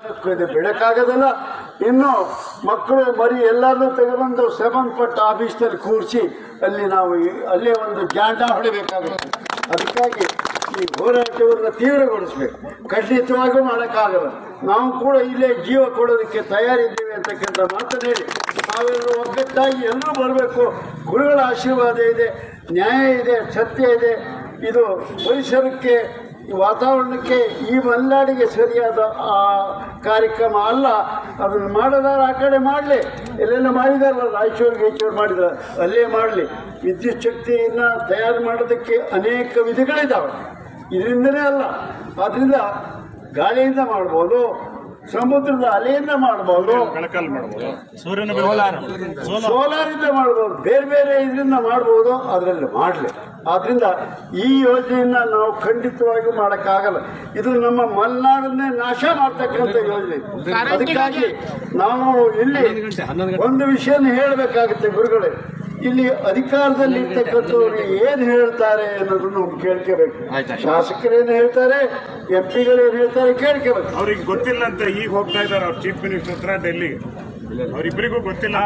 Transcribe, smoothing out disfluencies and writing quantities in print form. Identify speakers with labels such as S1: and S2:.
S1: ಬಿಡಕ್ಕಾಗೋದಿಲ್ಲ. ಇನ್ನು ಮಕ್ಕಳು ಮರಿ ಎಲ್ಲರನ್ನೂ ತೆಗೆದುಬಂದು ಸಂಬಂಧಪಟ್ಟ ಆಫೀಸ್ನಲ್ಲಿ ಕೂರಿಸಿ ಅಲ್ಲಿ ನಾವು ಅಲ್ಲೇ ಒಂದು ಜಾಂಡ ಹೊಡಿಬೇಕಾಗುತ್ತೆ. ಅದಕ್ಕಾಗಿ ಈ ಹೋರಾಟವನ್ನು ತೀವ್ರಗೊಳಿಸಬೇಕು. ಖಂಡಿತವಾಗೂ ಮಾಡೋಕ್ಕಾಗಲ್ಲ. ನಾವು ಕೂಡ ಇಲ್ಲೇ ಜೀವ ಕೊಡೋದಕ್ಕೆ ತಯಾರಿದ್ದೀವಿ ಅಂತಕ್ಕಂಥ ಮಾತನ್ನು ಹೇಳಿ ನಾವೆಲ್ಲರೂ ಒಗ್ಗಟ್ಟಾಗಿ ಎಲ್ಲರೂ ಬರಬೇಕು. ಗುರುಗಳ ಆಶೀರ್ವಾದ ಇದೆ, ನ್ಯಾಯ ಇದೆ, ಸತ್ಯ ಇದೆ. ಇದು ಪರಿಸರಕ್ಕೆ, ವಾತಾವರಣಕ್ಕೆ, ಈ ಮಲೆನಾಡಿಗೆ ಸರಿಯಾದ ಕಾರ್ಯಕ್ರಮ ಅಲ್ಲ. ಅದನ್ನು ಮಾಡೋದಾರ ಆ ಕಡೆ ಮಾಡಲಿ, ಎಲ್ಲೆಲ್ಲ ಮಾಡಿದಾರಲ್ಲ, ರಾಯಚೂರು ಮಾಡಿದ್ದಾರೆ, ಅಲ್ಲೇ ಮಾಡಲಿ. ವಿದ್ಯುತ್ ಶಕ್ತಿಯನ್ನು ತಯಾರು ಮಾಡೋದಕ್ಕೆ ಅನೇಕ ವಿಧಿಗಳಿದ್ದಾವೆ. ಇದರಿಂದಲೇ ಅಲ್ಲ, ಆದ್ದರಿಂದ ಗಾಳಿಯಿಂದ ಮಾಡ್ಬೋದು, ಸಮುದ್ರದ ಅಲೆಯಿಂದ ಮಾಡ್ಬೋದು, ಸೋಲಾರಿಂದ ಮಾಡ್ಬೋದು, ಬೇರೆ ಬೇರೆ ಇದರಿಂದ ಮಾಡ್ಬೋದು. ಅದರಲ್ಲಿ ಮಾಡಲಿ. ಆದ್ದರಿಂದ ಈ ಯೋಜನೆಯನ್ನು ನಾವು ಖಂಡಿತವಾಗಿ ಮಾಡೋಕ್ಕಾಗಲ್ಲ. ಇದು ನಮ್ಮ ಮಲೆನಾಡನ್ನೇ ನಾಶ ಮಾಡ್ತಕ್ಕಂಥ ಯೋಜನೆ. ಅದಕ್ಕಾಗಿ ನಾವು ಇಲ್ಲಿ ಒಂದು ವಿಷಯನ ಹೇಳಬೇಕಾಗುತ್ತೆ. ಗುರುಗಳೇ, ಇಲ್ಲಿ ಅಧಿಕಾರದಲ್ಲಿ ಇರ್ತಕ್ಕಂಥವ್ರು ಏನು ಹೇಳ್ತಾರೆ ಅನ್ನೋದನ್ನು ನಾವು ಕೇಳ್ಕೋಬೇಕು. ಶಾಸಕರೇನು ಹೇಳ್ತಾರೆ, MP ಗಳೇನು ಹೇಳ್ತಾರೆ ಕೇಳ್ಕೋಬೇಕು.
S2: ಅವ್ರಿಗೆ ಗೊತ್ತಿಲ್ಲ ಅಂತ ಈಗ ಹೋಗ್ತಾ ಇದ್ದಾರೆ ಅವ್ರ ಚೀಫ್ ಮಿನಿಸ್ಟರ್ ಹತ್ರ ಡೆಲ್ಲಿಗೆ. ಅವರಿಬ್ಬರಿಗೂ ಗೊತ್ತಿಲ್ಲ.